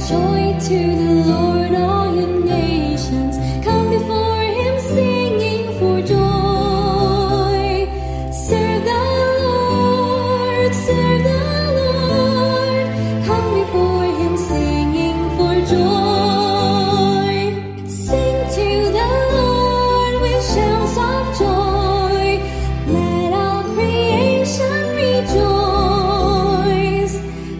Joy to the Lord, all you nations. Come before him singing for joy. Serve the Lord, serve the Lord. Come before him singing for joy. Sing to the Lord with shouts of joy. Let all creation rejoice.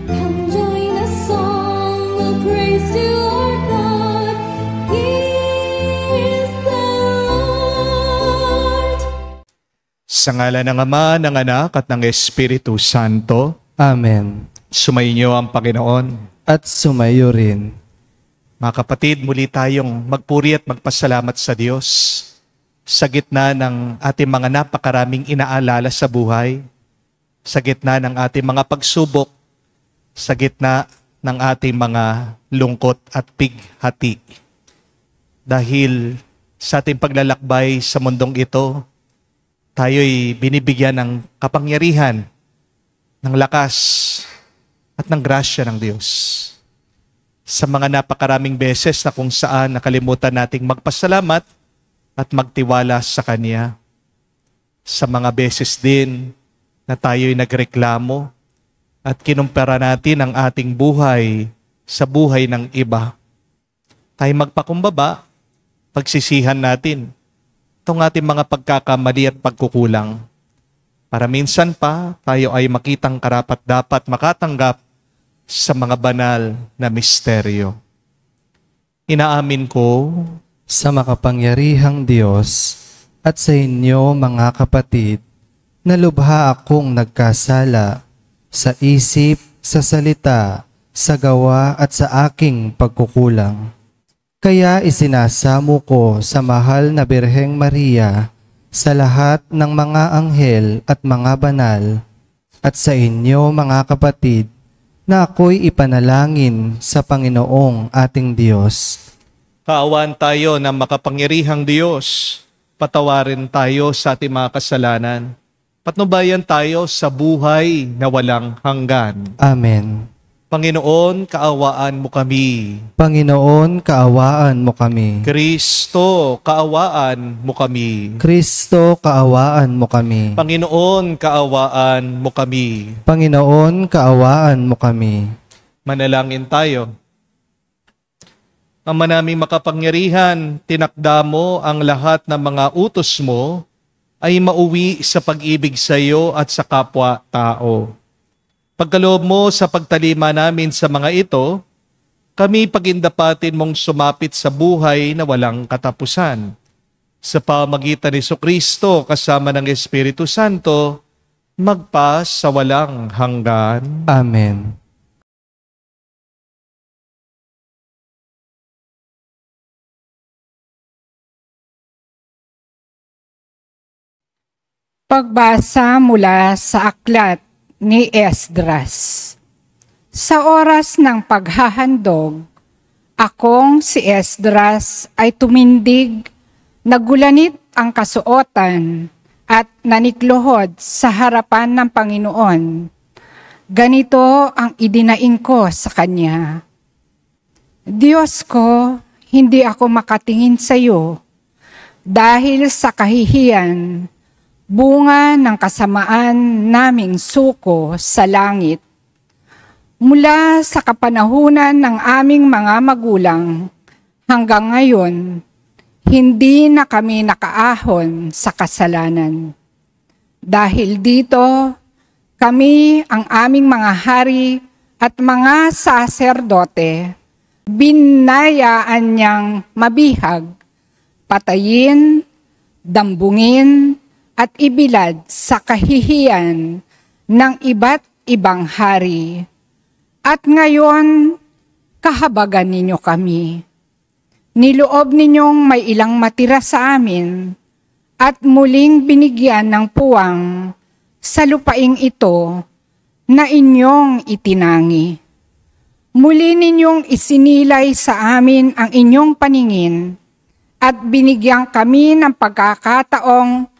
Come join the song of praise to our God. He is the Lord. Sa ngalan ng Ama, ng Anak, at ng Espiritu Santo. Amen. Sumainyo ang Panginoon. At sumayo rin. Mga kapatid, muli tayong magpuri at magpasalamat sa Diyos sa gitna ng ating mga napakaraming inaalala sa buhay, sa gitna ng ating mga pagsubok, sa gitna ng ating mga lungkot at pighati. Dahil sa ating paglalakbay sa mundong ito, tayo'y binibigyan ng kapangyarihan, ng lakas, at ng grasya ng Diyos. Sa mga napakaraming beses na kung saan nakalimutan nating magpasalamat at magtiwala sa Kanya. Sa mga beses din na tayo'y nagreklamo at kinumpara natin ang ating buhay sa buhay ng iba. Tayo magpakumbaba, pagsisihan natin itong ating mga pagkakamali at pagkukulang. Para minsan pa tayo ay makitang karapat-dapat makatanggap sa mga banal na misteryo. Inaamin ko Sa makapangyarihang Diyos at sa inyo mga kapatid, na lubha akong nagkasala sa isip, sa salita, sa gawa at sa aking pagkukulang. Kaya isinasamo ko sa mahal na Birheng Maria, sa lahat ng mga anghel at mga banal, at sa inyo mga kapatid, na ako'y ipanalangin sa Panginoong ating Diyos. kaawaan tayo ng makapangyarihang Diyos. Patawarin tayo sa ating mga kasalanan. Patnubayan tayo sa buhay na walang hanggan. Amen. Panginoon, kaawaan mo kami. Panginoon, kaawaan mo kami. Kristo, kaawaan mo kami. Kristo, kaawaan mo kami. Panginoon, kaawaan mo kami. Panginoon, kaawaan mo kami. Manalangin tayo. Ama naming makapangyarihan, tinakda mo ang lahat ng mga utos mo ay mauwi sa pag-ibig sa iyo at sa kapwa-tao. Pagkaloob mo sa pagtalima namin sa mga ito, kami pagindapatin mong sumapit sa buhay na walang katapusan. Sa pamagitan ni Jesucristo kasama ng Espiritu Santo, magpa sa walang hanggan. Amen. Pagbasa mula sa aklat ni Esdras. Sa oras ng paghahandog, akong si Esdras ay tumindig, nagulanit ang kasuotan at nanikluhod sa harapan ng Panginoon. Ganito ang idinaing ko sa kanya. Diyos ko, hindi ako makatingin sa iyo dahil sa kahihiyan, bunga ng kasamaan naming suko sa langit. Mula sa kapanahunan ng aming mga magulang hanggang ngayon, hindi na kami nakaahon sa kasalanan. Dahil dito, kami ang aming mga hari at mga saserdote, binayaan niyang mabihag, patayin, dambungin, at ibilad sa kahihiyan ng iba't ibang hari. At ngayon, kahabagan ninyo kami. Niloob ninyong may ilang matira sa amin at muling binigyan ng puwang sa lupaing ito na inyong itinangi. Muli ninyong isinilay sa amin ang inyong paningin at binigyan kami ng pagkakataong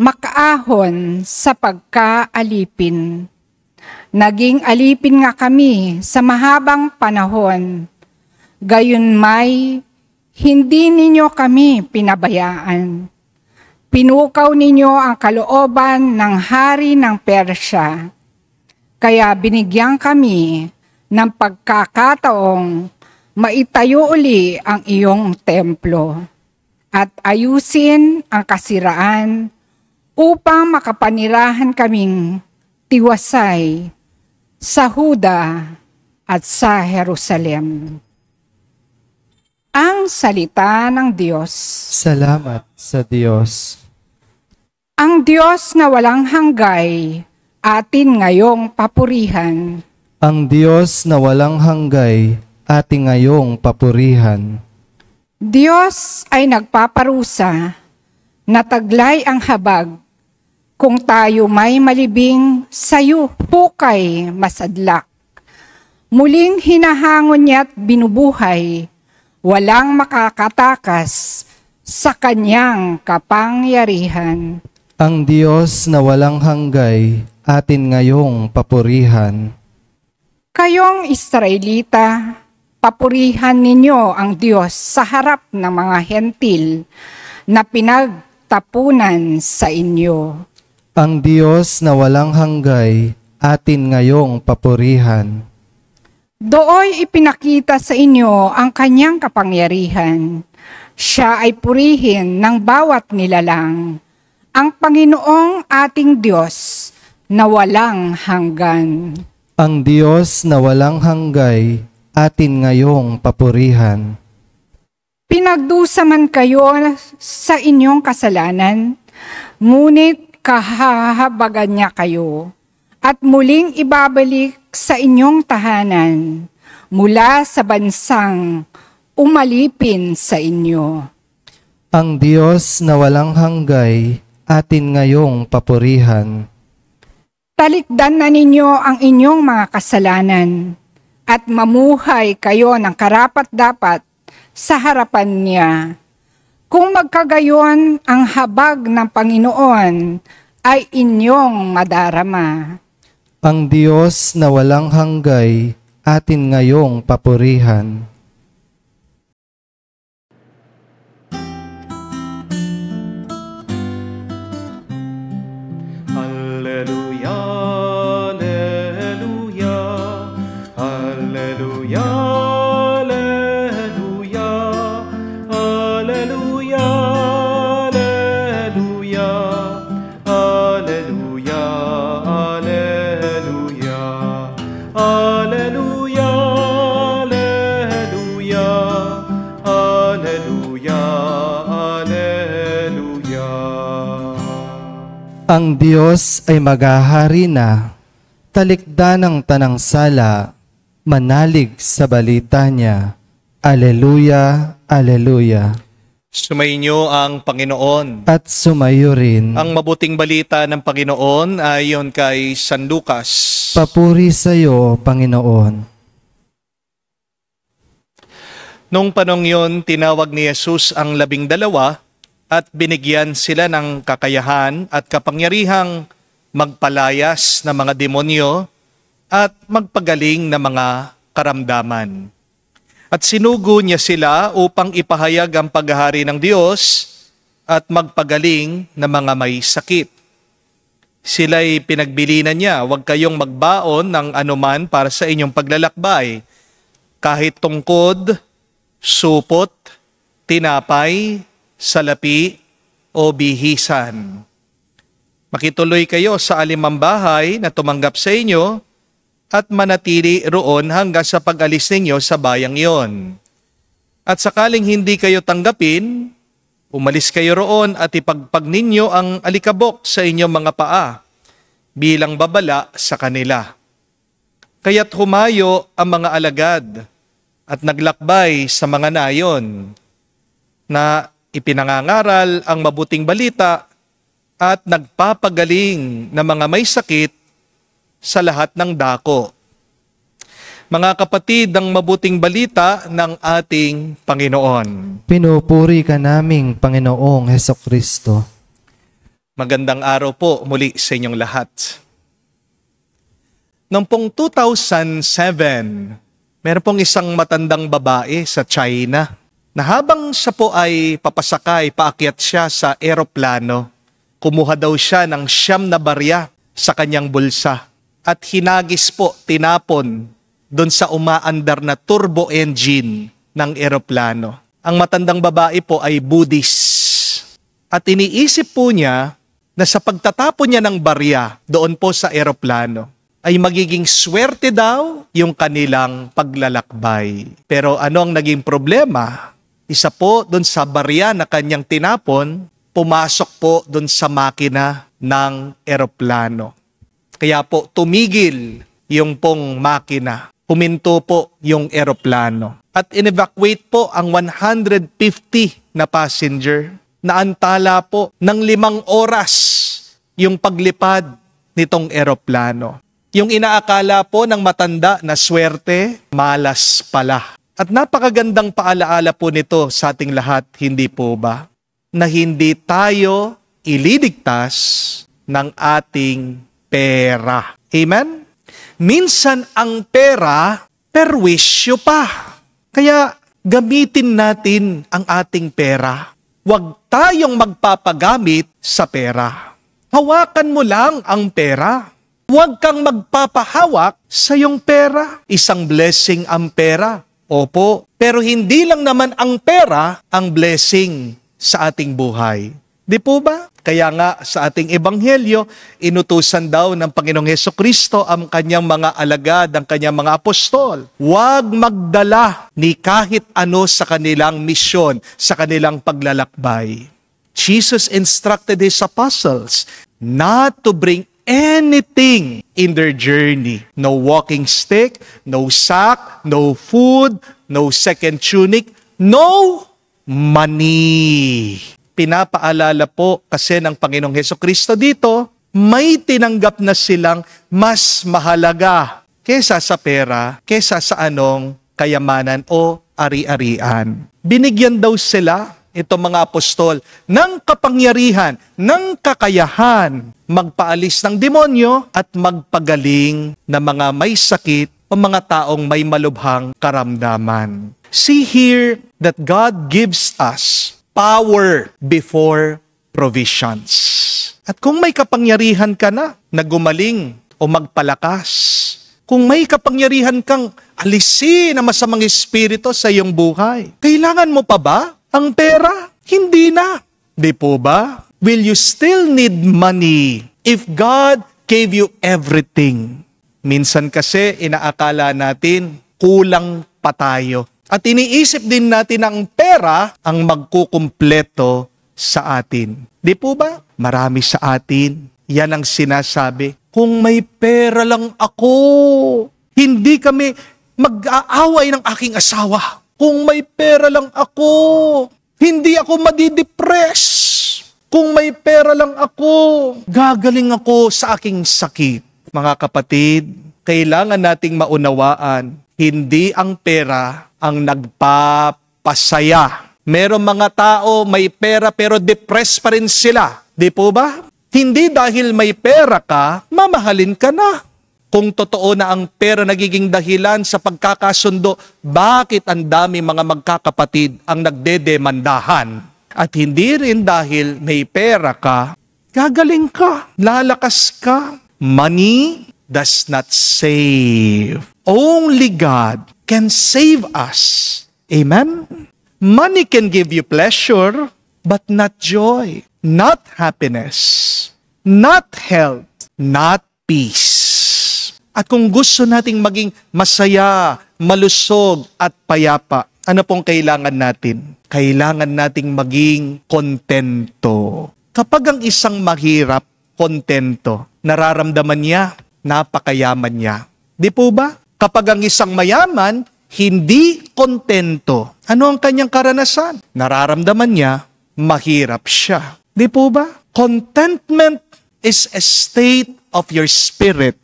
makaahon sa pagkaalipin. Naging alipin nga kami sa mahabang panahon, Gayunmay, hindi ninyo kami pinabayaan. Pinukaw ninyo ang kalooban ng hari ng Persya. Kaya binigyan kami ng pagkakataong maitayo uli ang iyong templo at ayusin ang kasiraan upang makapanirahan kaming tiwasay sa Huda at sa Jerusalem. Ang salita ng Diyos. Salamat sa Diyos. Ang Diyos na walang hanggay, atin ngayong papurihan. Ang Diyos na walang hanggay, ating ngayong papurihan. Diyos ay nagpaparusa, nataglay ang habag. Kung tayo may malibing, sayo hukay masadlak. Muling hinahangon niya't binubuhay, walang makakatakas sa kanyang kapangyarihan. Ang Diyos na walang hanggay, atin ngayong papurihan. Kayong Israelita, papurihan ninyo ang Diyos sa harap ng mga hentil na pinagtapunan sa inyo. Ang Diyos na walang hanggay, atin ngayong papurihan. Dooy ipinakita sa inyo ang kanyang kapangyarihan. Siya ay purihin ng bawat nilalang, ang Panginoong ating Diyos na walang hanggan. Ang Diyos na walang hanggay, atin ngayong papurihan. Pinagdusa man kayo sa inyong kasalanan, ngunit kahahabagan niya kayo at muling ibabalik sa inyong tahanan mula sa bansang umalipin sa inyo. Ang Diyos na walang hanggay, atin ngayong papurihan. Talikdan na ninyo ang inyong mga kasalanan at mamuhay kayo ng karapat-dapat sa harapan niya. Kung magkagayon, ang habag ng Panginoon ay inyong madarama. Ang Diyos na walang hanggay, atin ngayong papurihan. Alleluia, alleluia, alleluia, alleluia, alleluia, alleluia, alleluia, alleluia, alleluia, alleluia, alleluia, alleluia. Ang Diyos ay maghahari na, talikda ng tanang sala, manalig sa balita niya. Alleluia, alleluia. Sumainyo ang Panginoon. At sumayo rin. Ang mabuting balita ng Panginoon ayon kay San Lucas. Papuri sa iyo, Panginoon. Noong panong yon, tinawag ni Jesus ang 12 at binigyan sila ng kakayahan at kapangyarihang magpalayas ng mga demonyo at magpagaling ng mga karamdaman. At sinugo niya sila upang ipahayag ang paghahari ng Diyos at magpagaling ng mga may sakit. Sila'y pinagbilinan niya, huwag kayong magbaon ng anuman para sa inyong paglalakbay, kahit tungkod, supot, tinapay, salapi o bihisan. Makituloy kayo sa alimang bahay na tumanggap sa inyo at manatili roon hanggang sa pag-alis ninyo sa bayang iyon. At sakaling hindi kayo tanggapin, umalis kayo roon at ipagpag ninyo ang alikabok sa inyong mga paa bilang babala sa kanila. Kaya't humayo ang mga alagad at naglakbay sa mga nayon na ipinangangaral ang mabuting balita at nagpapagaling ng mga may sakit sa lahat ng dako. Mga kapatid, ang mabuting balita ng ating Panginoon. Pinupuri ka naming Panginoong Hesukristo. Magandang araw po muli sa inyong lahat. Noong pong 2007, Meron pong isang matandang babae sa China na habang siya po ay papasakay, paakyat siya sa eroplano, kumuha daw siya ng 9 na barya sa kanyang bulsa at hinagis po, tinapon doon sa umaandar na turbo engine ng eroplano. Ang matandang babae po ay Buddhist at iniisip po niya na sa pagtatapon niya ng barya doon po sa eroplano, ay magiging swerte daw yung kanilang paglalakbay. Pero ano ang naging problema? Isa po doon sa barya na kanyang tinapon, pumasok po doon sa makina ng eroplano. Kaya po tumigil yung pong makina. Huminto po yung eroplano. At in-evacuate po ang 150 na passenger. Naantala po ng 5 oras yung paglipad nitong eroplano. Yung inaakala po ng matanda na swerte, malas pala. At napakagandang paalaala po nito sa ating lahat, hindi po ba? Na hindi tayo ililigtas ng ating pera. Amen? Minsan ang pera, perwisyo pa. Kaya gamitin natin ang ating pera. Huwag tayong magpapagamit sa pera. Hawakan mo lang ang pera. Huwag kang magpapahawak sa iyong pera. Isang blessing ang pera. Opo, pero hindi lang naman ang pera ang blessing sa ating buhay. Di po ba? Kaya nga sa ating ebanghelyo, inutusan daw ng Panginoong Hesukristo ang kanyang mga alagad, ang kanyang mga apostol. Huwag magdala ni kahit ano sa kanilang misyon, sa kanilang paglalakbay. Jesus instructed His apostles not to bring anything in their journey. No walking stick, no sack, no food, no second tunic, no money. Pinapaalala po kasi ng Panginoong Hesukristo dito, may tinanggap na silang mas mahalaga kesa sa pera, kesa sa anong kayamanan o ari-arian. Binigyan daw sila, itong mga apostol, ng kapangyarihan, ng kakayahan, magpaalis ng demonyo at magpagaling ng mga may sakit o mga taong may malubhang karamdaman. See here that God gives us power before provisions. At kung may kapangyarihan ka na gumaling o magpalakas, kung may kapangyarihan kang alisin ang masamang espiritu sa iyong buhay, kailangan mo pa ba ang pera? Hindi na. Di po ba? Will you still need money if God gave you everything? Minsan kasi inaakala natin kulang pa tayo. At iniisip din natin ang pera ang magkukumpleto sa atin. Di po ba? Marami sa atin. Yan ang sinasabi. Kung may pera lang ako, hindi kami mag-aaway ng aking asawa. Kung may pera lang ako, hindi ako madidepress. Kung may pera lang ako, gagaling ako sa aking sakit. Mga kapatid, kailangan nating maunawaan, hindi ang pera ang nagpapasaya. Merong mga tao may pera pero depressed pa rin sila. Di po ba? Hindi dahil may pera ka, mamahalin ka na. Kung totoo na ang pera nagiging dahilan sa pagkakasundo, bakit ang dami mga magkakapatid ang nagdedemandahan? At hindi rin dahil may pera ka, gagaling ka, lalakas ka. Money does not save. Only God can save us. Amen? Money can give you pleasure, but not joy, not happiness, not health, not peace. At kung gusto nating maging masaya, malusog at payapa, ano pong kailangan natin? Kailangan nating maging kontento. Kapag ang isang mahirap, kontento, nararamdaman niya, napakayaman niya. Di po ba? Kapag ang isang mayaman, hindi kontento. Ano ang kanyang karanasan? Nararamdaman niya, mahirap siya. Di po ba? Contentment is a state of your spirit.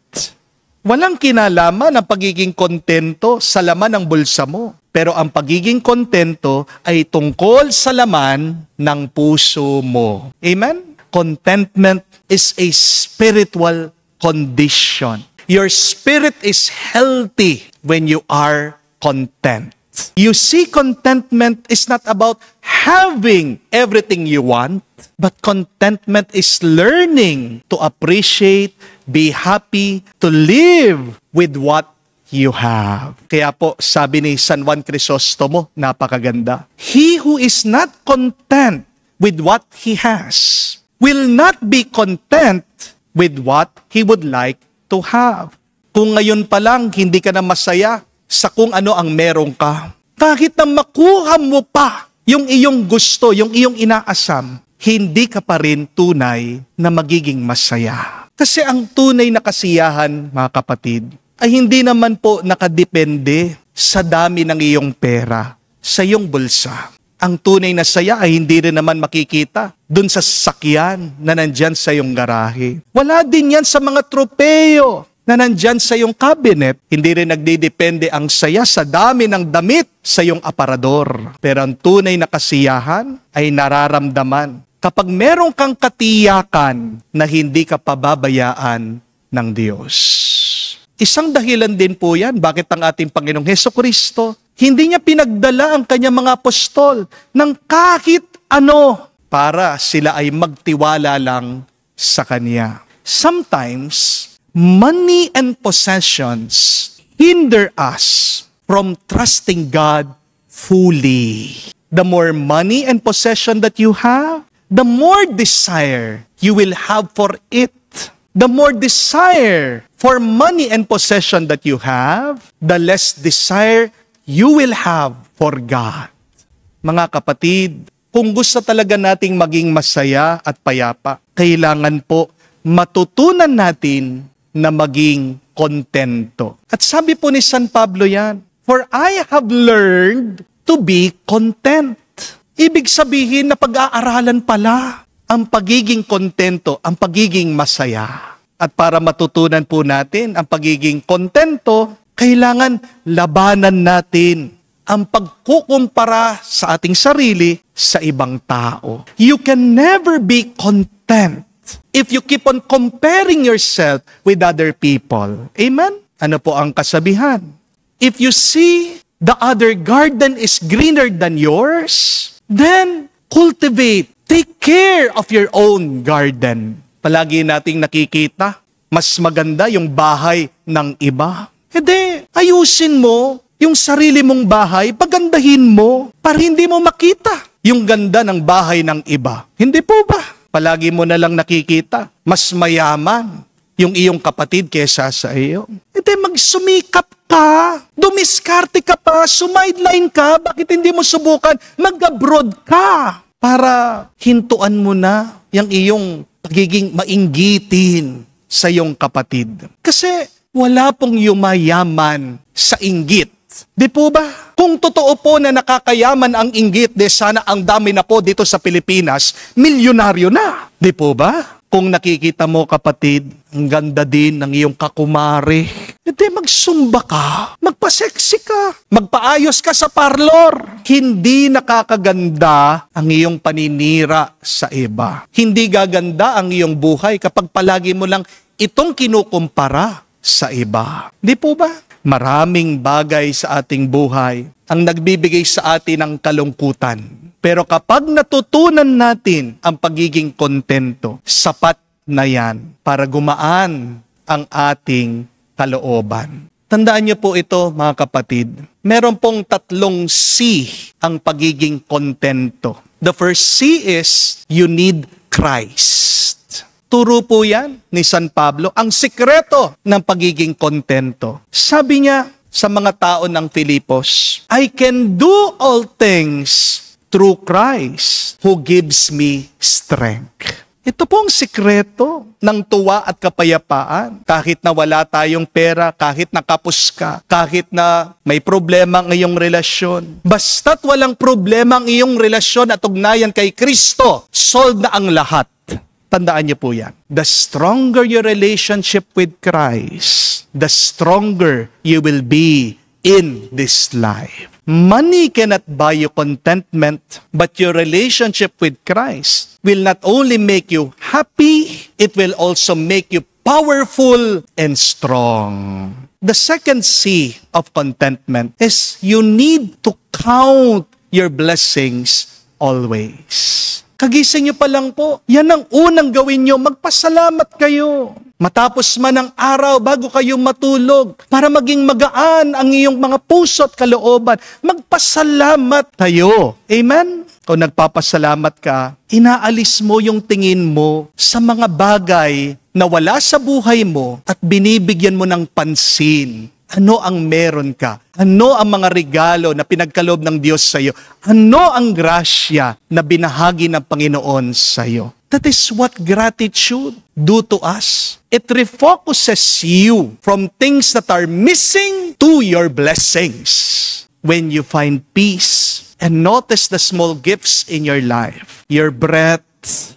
Walang kinalaman ang pagiging kontento sa laman ng bulsa mo. Pero ang pagiging kontento ay tungkol sa laman ng puso mo. Amen? Contentment is a spiritual condition. Your spirit is healthy when you are content. You see, contentment is not about having everything you want, but contentment is learning to appreciate, be happy, to live with what you have. Kaya po, sabi ni San Juan Crisostomo, napakaganda. He who is not content with what he has will not be content with what he would like to have. Kung ngayon pa lang, hindi ka na masaya sa kung ano ang meron ka, kahit na makuha mo pa yung iyong gusto, yung iyong inaasam, hindi ka pa rin tunay na magiging masaya. Kasi ang tunay na kasiyahan, mga kapatid, ay hindi naman po nakadepende sa dami ng iyong pera, sa iyong bulsa. Ang tunay na saya ay hindi rin naman makikita dun sa sasakyan na nandyan sa iyong garahe. Wala din yan sa mga tropeyo na nandyan sa iyong cabinet. Hindi rin nagdidepende ang saya sa dami ng damit sa iyong aparador. Pero ang tunay na kasiyahan ay nararamdaman kapag meron kang katiyakan na hindi ka pababayaan ng Diyos. Isang dahilan din po yan bakit ang ating Panginoong Hesukristo hindi niya pinagdala ang kanyang mga apostol ng kahit ano para sila ay magtiwala lang sa Kanya. Sometimes, money and possessions hinder us from trusting God fully. The more money and possession that you have, the more desire you will have for it. The more desire for money and possession that you have, the less desire you will have for God. Mga kapatid, kung gusto talaga nating maging masaya at payapa, kailangan po matutunan natin na maging kontento. At sabi po ni San Pablo yan, for I have learned to be content. Ibig sabihin na pag-aaralan pala ang pagiging kontento, ang pagiging masaya. At para matutunan po natin ang pagiging kontento, kailangan labanan natin ang pagkukumpara sa ating sarili sa ibang tao. You can never be content if you keep on comparing yourself with other people. Amen? Ano po ang kasabihan? If you see the other garden is greener than yours, then cultivate, take care of your own garden. Palagi nating nakikita, mas maganda yung bahay ng iba. Hindi, ayusin mo yung sarili mong bahay, pagandahin mo para hindi mo makita yung ganda ng bahay ng iba. Hindi po ba? Palagi mo na lang nakikita, mas mayaman yung iyong kapatid kesa sa iyo. Hindi, magsumikap ka, dumiskarte ka pa, sumideline ka, bakit hindi mo subukan? Mag-abroad ka para hintuan mo na yung iyong pagiging mainggitin sa iyong kapatid. Kasi wala pong yumayaman sa inggit. Di po ba? Kung totoo po na nakakayaman ang inggit, de sana ang dami na po dito sa Pilipinas, milyonaryo na. Di po ba? Kung nakikita mo kapatid, ang ganda din ng iyong kakumari, hindi magsumba ka, magpa-sexy ka, magpaayos ka sa parlor. Hindi nakakaganda ang iyong paninira sa iba. Hindi gaganda ang iyong buhay kapag palagi mo lang itong kinukumpara sa iba. Di po ba? Maraming bagay sa ating buhay ang nagbibigay sa atin ng kalungkutan. Pero kapag natutunan natin ang pagiging kontento, sapat na yan para gumaan ang ating kalooban. Tandaan niyo po ito, mga kapatid. Meron pong 3 C ang pagiging kontento. The first C is, you need Christ. Turo po yan ni San Pablo, ang sikreto ng pagiging kontento. Sabi niya sa mga tao ng Filipos, I can do all things through Christ who gives me strength. Ito po ang sikreto ng tuwa at kapayapaan. Kahit na wala tayong pera, kahit nakapos ka, kahit na may problema ang iyong relasyon, basta't walang problema ang iyong relasyon at ugnayan kay Kristo, solved na ang lahat. Tandaan niyo po yan. The stronger your relationship with Christ, the stronger you will be in this life. Money cannot buy you contentment, but your relationship with Christ will not only make you happy, it will also make you powerful and strong. The second C of contentment is you need to count your blessings always. Kagising nyo pa lang po, yan ang unang gawin nyo, magpasalamat kayo. Matapos man ang araw bago kayo matulog, para maging magaan ang iyong mga puso at kalooban, magpasalamat kayo. Amen? Kung nagpapasalamat ka, inaalis mo yung tingin mo sa mga bagay na wala sa buhay mo at binibigyan mo ng pansin. Ano ang meron ka? Ano ang mga regalo na pinagkaloob ng Diyos sa iyo? Ano ang grasya na binahagi ng Panginoon sa iyo? That is what gratitude do to us. It refocuses you from things that are missing to your blessings. When you find peace and notice the small gifts in your life, your breath,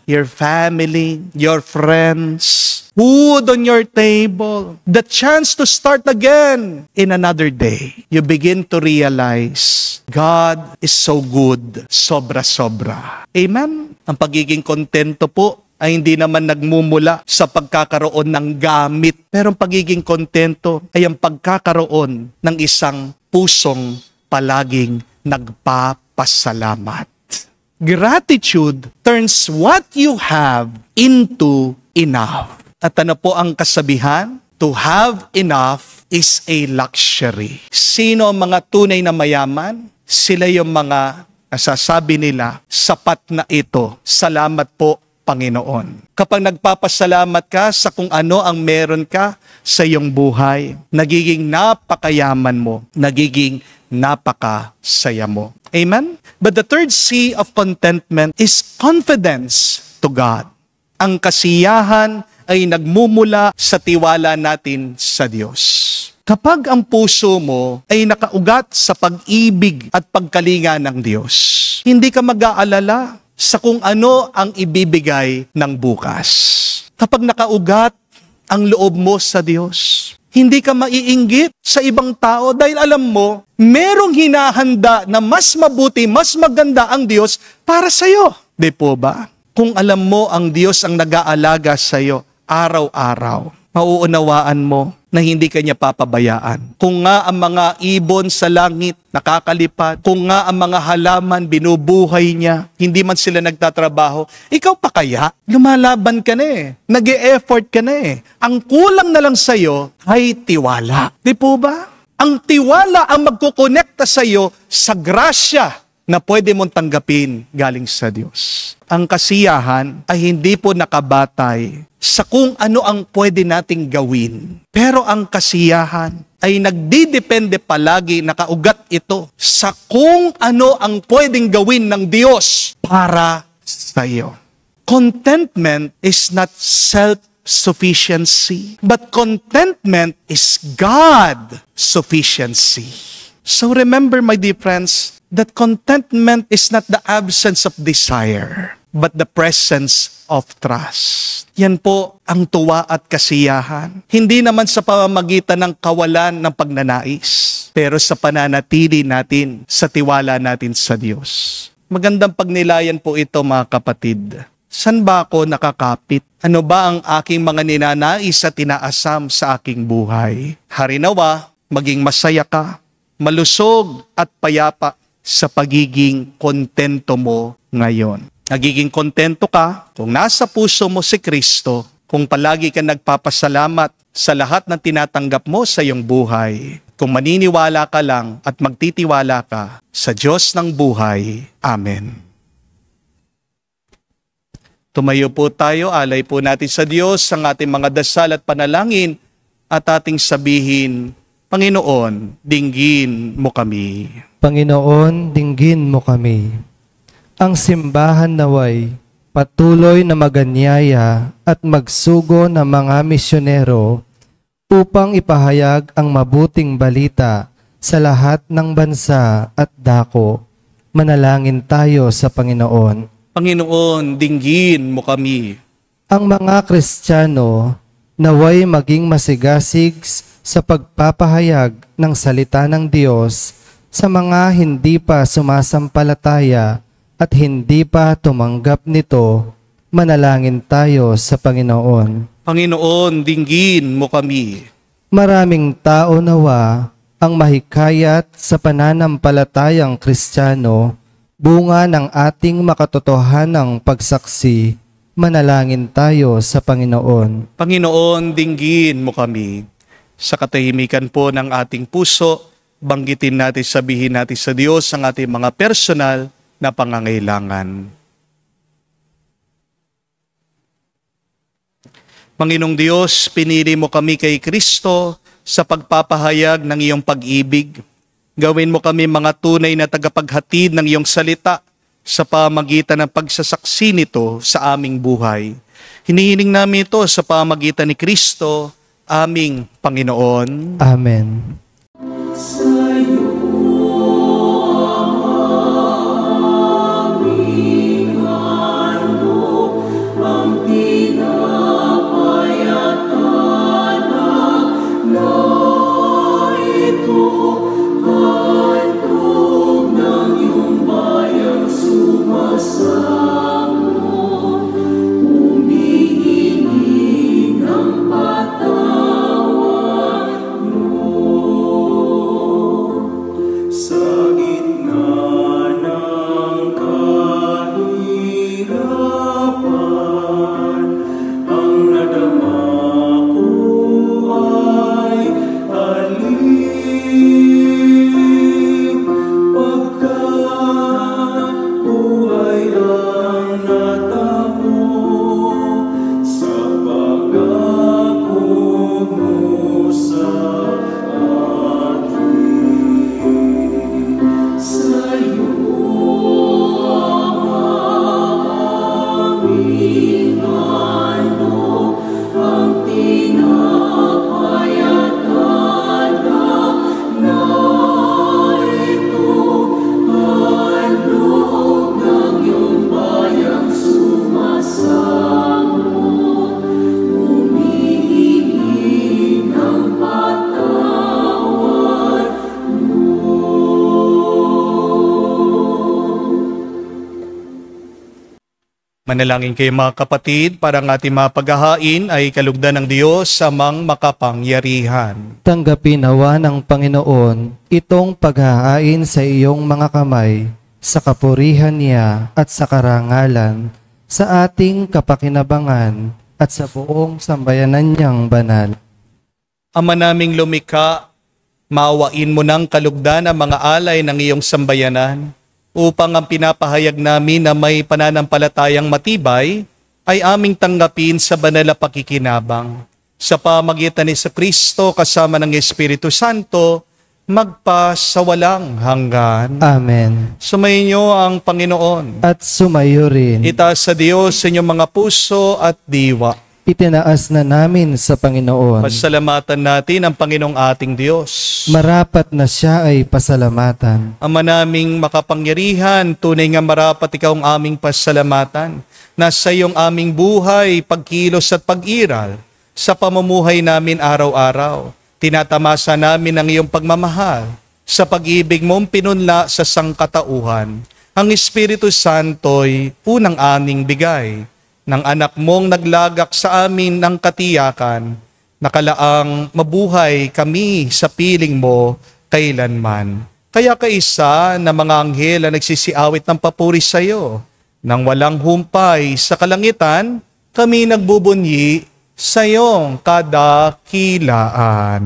your family, your friends, food on your table, the chance to start again in another day, you begin to realize God is so good, sobra-sobra. Amen? Ang pagiging kontento po ay hindi naman nagmumula sa pagkakaroon ng gamit, pero ang pagiging kontento ay ang pagkakaroon ng isang pusong palaging nagpapasalamat. Gratitude turns what you have into enough. At ano po ang kasabihan? To have enough is a luxury. Sino ang mga tunay na mayaman? Sila yung mga nasasabi nila, sapat na ito. Salamat po, Panginoon. Kapag nagpapasalamat ka sa kung ano ang meron ka sa iyong buhay, nagiging napakayaman mo, nagiging napakasaya mo. Amen? But the third C of contentment is confidence to God. Ang kasiyahan ay nagmumula sa tiwala natin sa Diyos. Kapag ang puso mo ay nakaugat sa pag-ibig at pagkalinga ng Diyos, hindi ka mag-aalala sa kung ano ang ibibigay ng bukas. Kapag nakaugat ang loob mo sa Diyos, hindi ka maiinggit sa ibang tao dahil alam mo, merong hinahanda na mas mabuti, mas maganda ang Diyos para sa iyo. Di po ba? Kung alam mo ang Diyos ang nag-aalaga sa iyo araw-araw, mauunawaan mo na hindi ka niya papabayaan. Kung nga ang mga ibon sa langit nakakalipad, kung nga ang mga halaman binubuhay niya, hindi man sila nagtatrabaho, ikaw pa kaya? Lumalaban ka na eh. Nag-e-effort ka na eh. Ang kulang na lang sa'yo ay tiwala. Di po ba? Ang tiwala ang magkukonekta sa'yo sa grasya na pwede mong tanggapin galing sa Diyos. Ang kasiyahan ay hindi po nakabatay sa kung ano ang pwede nating gawin. Pero ang kasiyahan ay nagdidepende palagi, nakaugat ito, sa kung ano ang pwedeng gawin ng Diyos para sa iyo. Contentment is not self-sufficiency, but contentment is God-sufficiency. So remember, my dear friends, that contentment is not the absence of desire, but the presence of trust. Yan po ang tuwa at kasiyahan. Hindi naman sa pamamagitan ng kawalan ng pagnanais, pero sa pananatili natin, sa tiwala natin sa Diyos. Magandang pagnilayan po ito, mga kapatid. San ba ako nakakapit? Ano ba ang aking mga ninanais at tinaasam sa aking buhay? Harinawa, maging masaya ka, malusog at payapa sa pagiging kontento mo ngayon. Nagiging kontento ka kung nasa puso mo si Kristo, kung palagi ka nagpapasalamat sa lahat ng tinatanggap mo sa iyong buhay, kung maniniwala ka lang at magtitiwala ka sa Diyos ng buhay. Amen. Tumayo po tayo, alay po natin sa Diyos ang ating mga dasal at panalangin at ating sabihin, Panginoon, dinggin mo kami. Panginoon, dinggin mo kami. Ang simbahan naway patuloy na maganyaya at magsugo ng mga misyonero upang ipahayag ang mabuting balita sa lahat ng bansa at dako. Manalangin tayo sa Panginoon. Panginoon, dinggin mo kami. Ang mga Kristiyano naway maging masigasig sa pagpapahayag ng salita ng Diyos sa mga hindi pa sumasampalataya at hindi pa tumanggap nito. Manalangin tayo sa Panginoon. Panginoon, dinggin mo kami. Maraming tao nawa ang mahikayat sa pananampalatayang Kristiyano, bunga ng ating makatotohanang pagsaksi. Manalangin tayo sa Panginoon. Panginoon, dinggin mo kami. Sa katahimikan po ng ating puso, banggitin natin, sabihin natin sa Diyos ang ating mga personal na pangangailangan. Panginoong Diyos, pinili mo kami kay Kristo sa pagpapahayag ng iyong pag-ibig. Gawin mo kami mga tunay na tagapaghatid ng iyong salita sa pamagitan ng pagsasaksi nito sa aming buhay. Hinihiling namin ito sa pamagitan ni Kristo, aming Panginoon. Amen. Manalangin kayo mga kapatid, para ang ating mga paghahain ay kalugdan ng Diyos amang makapangyarihan. Tanggapin nawa ng Panginoon itong paghahain sa iyong mga kamay, sa kapurihan niya at sa karangalan, sa ating kapakinabangan at sa buong sambayanan niyang banal. Ama naming lumikha, maawain mo ng kalugdan ang mga alay ng iyong sambayanan, upang ang pinapahayag namin na may pananampalatayang matibay ay aming tanggapin sa banal na pakikinabang. Sa pamagitan ni Kristo kasama ng Espiritu Santo, magpa sa walang hanggan. Amen. Sumayin ang Panginoon. At sumayo rin. Itaas sa Diyos sa inyong mga puso at diwa. Itinaas na namin sa Panginoon. Pasalamatan natin ang Panginoong ating Diyos. Marapat na siya ay pasalamatan. Ama naming makapangyarihan, tunay nga marapat ikaw ang aming pasalamatan. Nasa iyong aming buhay, pagkilos at pag-iral sa pamumuhay namin araw-araw. Tinatamasa namin ang iyong pagmamahal sa pag-ibig mong pinunla sa sangkatauhan. Ang Espiritu Santo'y unang aning bigay ng anak mong naglagak sa amin ng katiyakan, nakalaang mabuhay kami sa piling mo kailanman. Kaya kaisa na mga anghel ang nagsisiawit ng papuri sa iyo, nang walang humpay sa kalangitan, kami nagbubunyi sa iyong kadakilaan.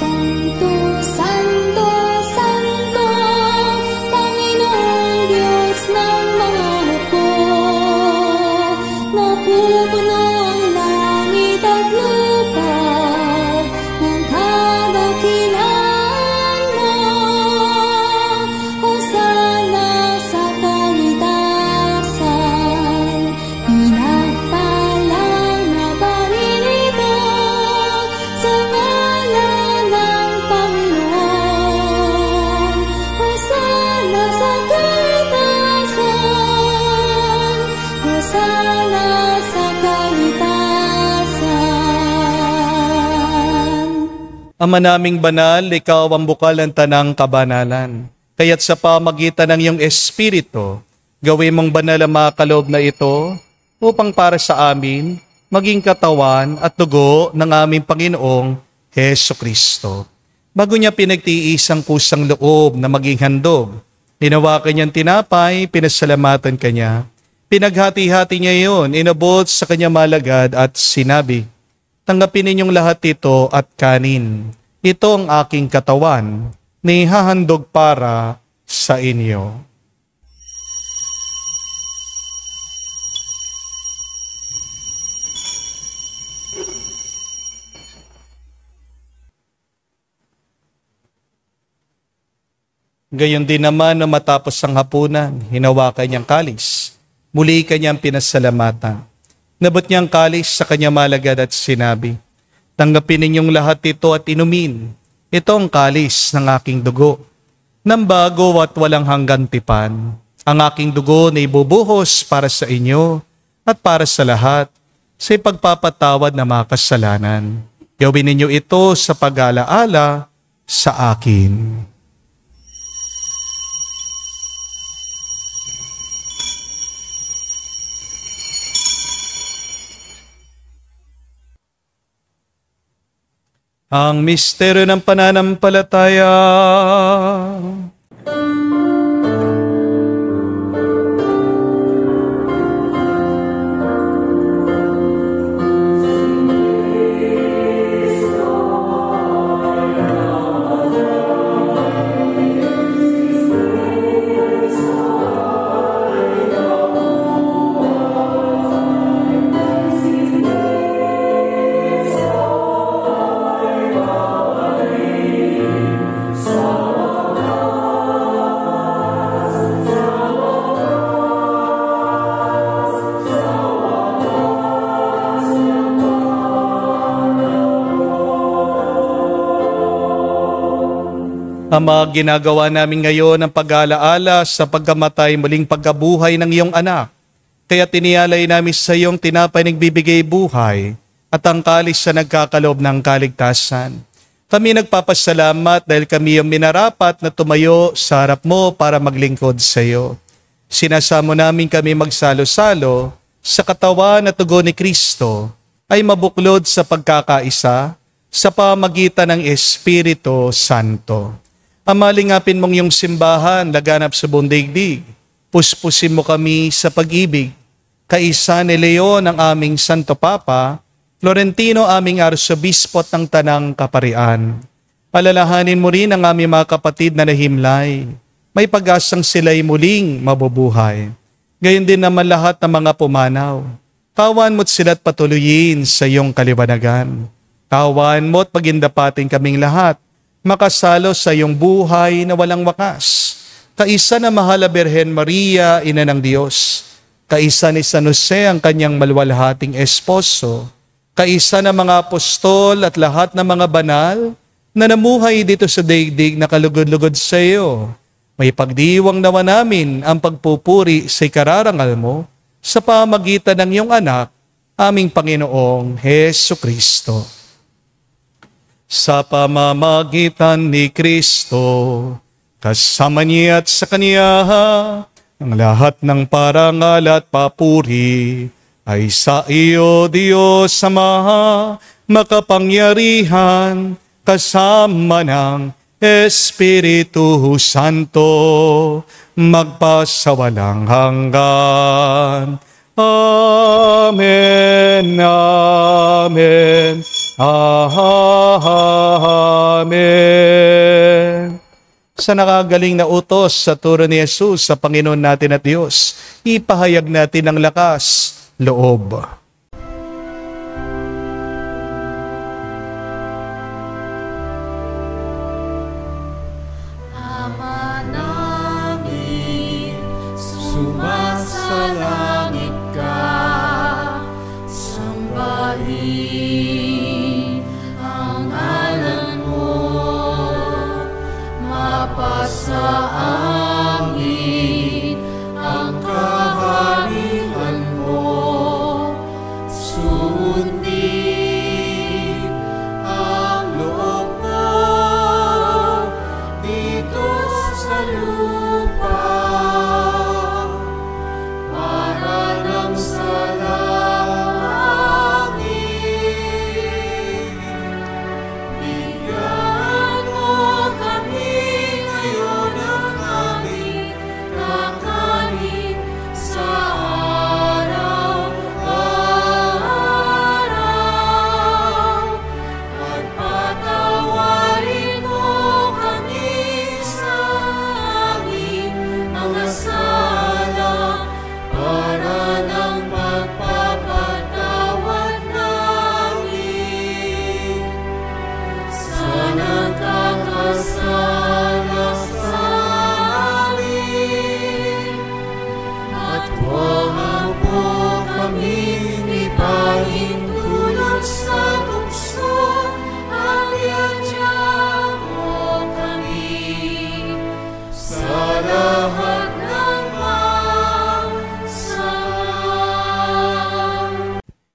Santo, Santo, Santo, Panginoong Diyos ng mga hukbo. Napupuno ang langit at lupa ng kadakilaan mo. Hosana sa kaitasan, pinagpalang na Panginoon sa ngalan ng Panginoon. Hosana sa kaitasan, Hosana sa kaitasan. Ama naming banal, ikaw ang bukal ng tanang kabanalan. Kaya't sa pamagitan ng iyong Espiritu, gawin mong banal ang mga kaloob na ito upang para sa amin maging katawan at dugo ng aming Panginoong Hesu Kristo. Bago niya pinagtiis ang kusang loob na maging handog, hinawakan niyang tinapay, pinasalamatan kanya. Pinaghati-hati niya iyon, inabot sa kanya malagad at sinabi, "Tanggapin ninyong lahat ito at kanin. Ito ang aking katawan, na ihahandog para sa inyo." Gayon din naman na matapos ang hapunan, hinawakan niyang kalis. Muli kanyang pinasalamatan. Nabot niyang kalis sa kanya malagad at sinabi, "Tanggapin ninyong lahat ito at inumin. Ito ang kalis ng aking dugo, ng bago at walang hanggang tipan. Ang aking dugo na ibubuhos para sa inyo at para sa lahat sa ipagpapatawad ng mga kasalanan. Gawin ninyo ito sa pag-alaala sa akin." Ang misteryo ng pananampalataya. Ama, ginagawa namin ngayon ang pag-alaala sa pagkamatay muling pagkabuhay ng iyong anak. Kaya tinialay namin sa iyong tinapay nagbibigay buhay at ang kalis sa nagkakaloob ng kaligtasan. Kami nagpapasalamat dahil kami yung minarapat na tumayo sa harap mo para maglingkod sa iyo. Sinasamo namin kami magsalo-salo sa katawan at dugo ni Kristo ay mabuklod sa pagkakaisa sa pamagitan ng Espiritu Santo. Amalingapin mong iyong simbahan, laganap sa buong daigdig. Puspusin mo kami sa pag-ibig. Kaisa ni Leon ang aming Santo Papa, Florentino aming Arsobispo at ng Tanang Kaparian. Alalahanin mo rin ang aming mga kapatid na nahimlay. May pag-asang sila'y muling mabubuhay. Gayon din naman lahat ng mga pumanaw. Kawan mo't sila't patuloyin sa iyong kaliwanagan. Kawan mo't pagindapatin kaming lahat, makasalo sa iyong buhay na walang wakas. Kaisa na mahal na Birhen Maria, Ina ng Diyos. Kaisa ni San Jose, ang kanyang maluwalhating esposo. Kaisa na mga apostol at lahat ng mga banal na namuhay dito sa daigdig na kalugod-lugod sa iyo. May pagdiwang nawa namin ang pagpupuri sa ikararangal mo sa pamagitan ng iyong anak, aming Panginoong Hesu Kristo. Sa pamamagitan ni Kristo, kasama niya at sa Kanya, ang lahat ng parangal at papuri ay sa iyo, Diyos Ama, makapangyarihan, kasama ng Espiritu Santo, magpasawalang hanggan. Amen, Amen, Amen. Sa nakagaling na utos sa turo ni Jesus sa Panginoon natin at Diyos, ipahayag natin ang lakas, loob. Ama namin, sumasalangit ka, sambahin ang ngalan mo, mapasa amin ang kaharian mo, sundin ang loob mo dito sa lupa.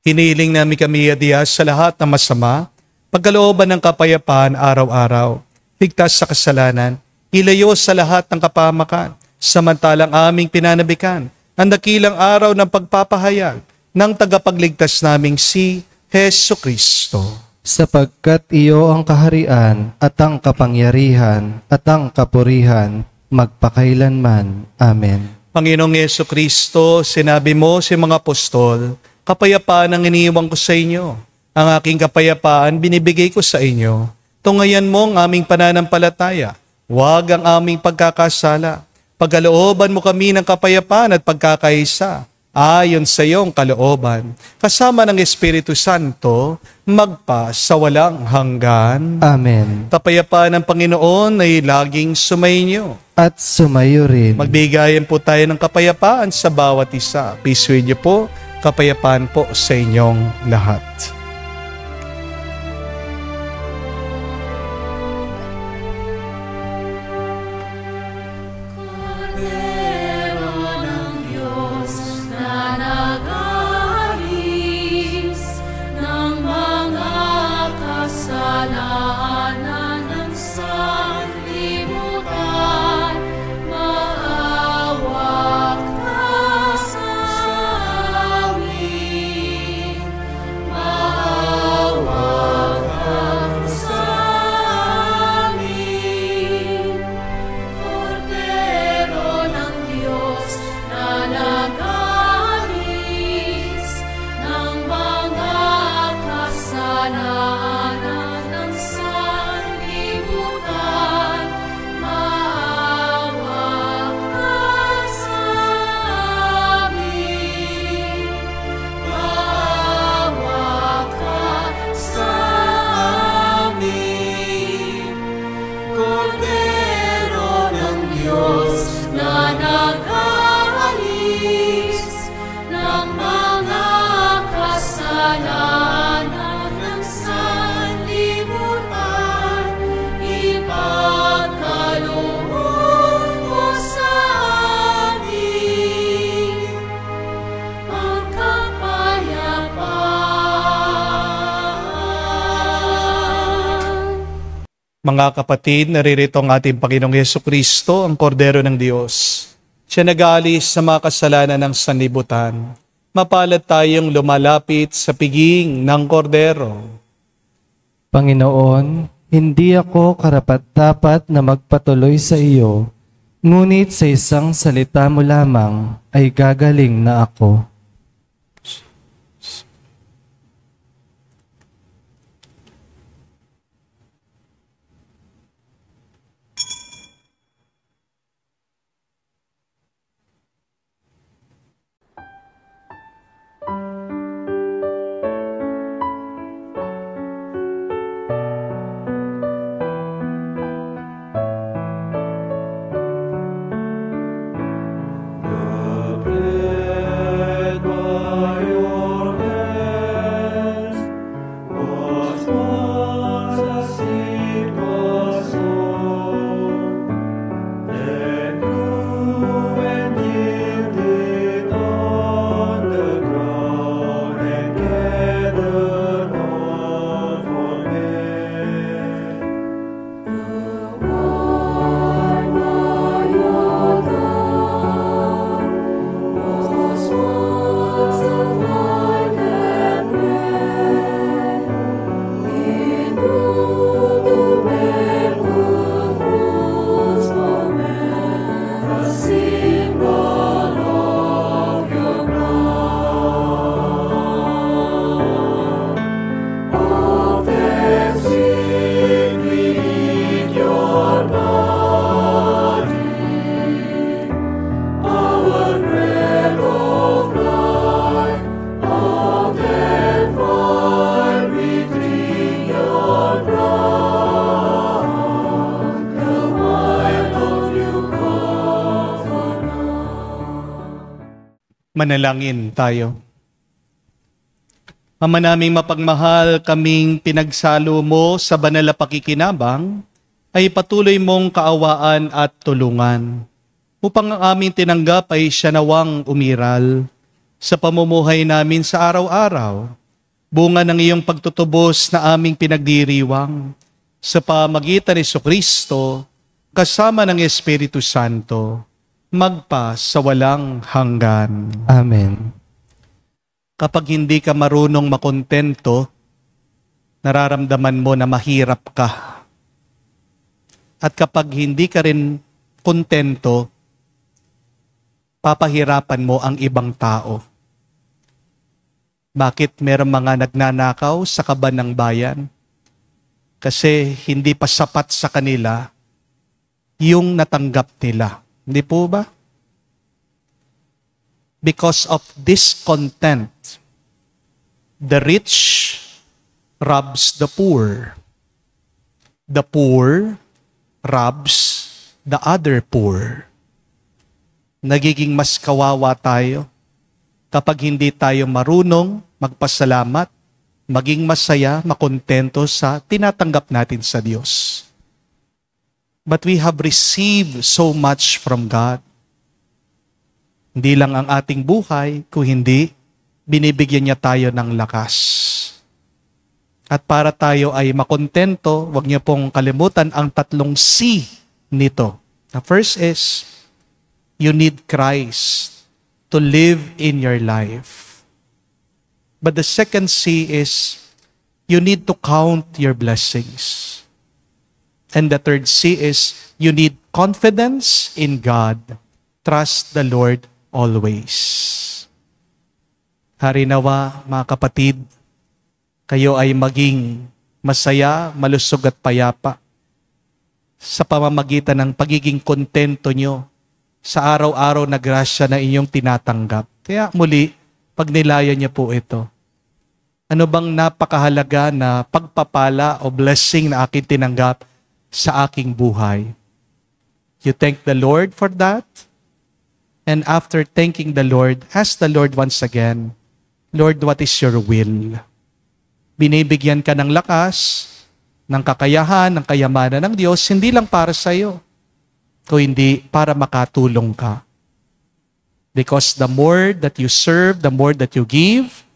Hiniling namin kami, Diyos, sa lahat ng masama, pagkalooban ng kapayapaan araw-araw, ligtas sa kasalanan, ilayo sa lahat ng kapahamakan, samantalang aming pinanabikan ang dakilang araw ng pagpapahayag ng tagapagligtas naming si Hesu Kristo. Sapagkat iyo ang kaharian at ang kapangyarihan at ang kapurihan magpakailanman. Amen. Panginoong Hesu Kristo, sinabi mo sa mga apostol, kapayapaan ang iniiwan ko sa inyo. Ang aking kapayapaan binibigay ko sa inyo. Tungayan mo ang aming pananampalataya. Huwag ang aming pagkakasala. Pagkalooban mo kami ng kapayapaan at pagkakaisa, ayon sa iyong kalooban, kasama ng Espiritu Santo, magpa sa walang hanggan. Amen. Kapayapaan ng Panginoon ay laging sumainyo. At sumayo rin. Magbigayan po tayo ng kapayapaan sa bawat isa. Peace with you po. Kapayapaan po sa inyong lahat. Mga kapatid, naririto ang ating Panginoong Hesu Kristo, ang Kordero ng Diyos. Siya nag-aalis sa mga kasalanan ng sanlibutan. Mapalad tayong lumalapit sa piging ng Kordero. Panginoon, hindi ako karapat-dapat na magpatuloy sa iyo, ngunit sa isang salita mo lamang ay gagaling na ako. Manalangin tayo. Ama naming mapagmahal, kaming pinagsalo mo sa banal na pakikinabang, ay patuloy mong kaawaan at tulungan. Upang ang aming tinanggap ay siya nawang umiral, sa pamumuhay namin sa araw-araw, bunga ng iyong pagtutubos na aming pinagdiriwang sa pamagitan ni Jesucristo, kasama ng Espiritu Santo, magpa sa walang hanggan. Amen. Kapag hindi ka marunong makontento, nararamdaman mo na mahirap ka. At kapag hindi ka rin kontento, papahirapan mo ang ibang tao. Bakit merong mga nagnanakaw sa kaban ng bayan? Kasi hindi pa sapat sa kanila yung natanggap nila. Hindi po ba? Because of discontent, the rich robs the poor. The poor robs the other poor. Nagiging mas kawawa tayo kapag hindi tayo marunong magpasalamat, maging masaya, makontento sa tinatanggap natin sa Diyos. But we have received so much from God. Hindi lang ang ating buhay, kung hindi, binibigyan niya tayo ng lakas. At para tayo ay makontento, huwag niyo pong kalimutan ang 3 C nito. The first is, you need Christ to live in your life. But the second C is, you need to count your blessings. And the third C is, you need confidence in God. Trust the Lord always. Harinawa, mga kapatid, kayo ay maging masaya, malusog at payapa sa pamamagitan ng pagiging kontento nyo sa araw-araw na grasya na inyong tinatanggap. Kaya muli, pagnilayan niyo po ito. Ano bang napakahalaga na pagpapala o blessing na akin tinanggap sa aking buhay? You thank the Lord for that. And after thanking the Lord, ask the Lord once again, Lord, what is your will? Binibigyan ka ng lakas, ng kakayahan, ng kayamanan ng Diyos, hindi lang para sa iyo, kung hindi para makatulong ka. Because the more that you serve, the more that you give,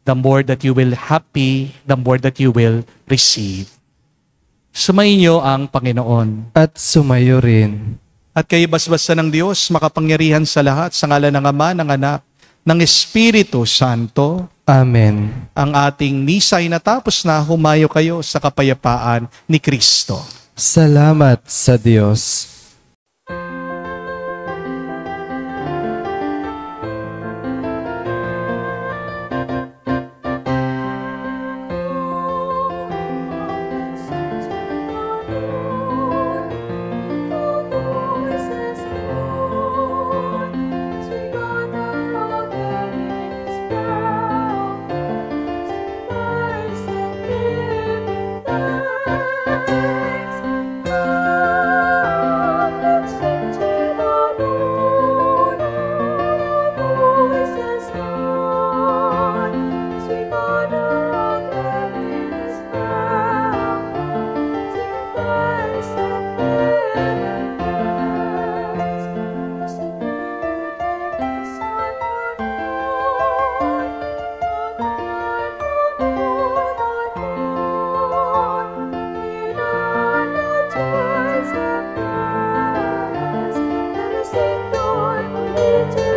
the more that you will happy, the more that you will receive. Sumainyo ang Panginoon. At sumayo rin. At kayo basbasa ng Diyos, makapangyarihan sa lahat, sa ngalan ng Ama, ng Anak, ng Espiritu Santo. Amen. Ang ating misa ay natapos na, humayo kayo sa kapayapaan ni Kristo. Salamat sa Diyos. Lord,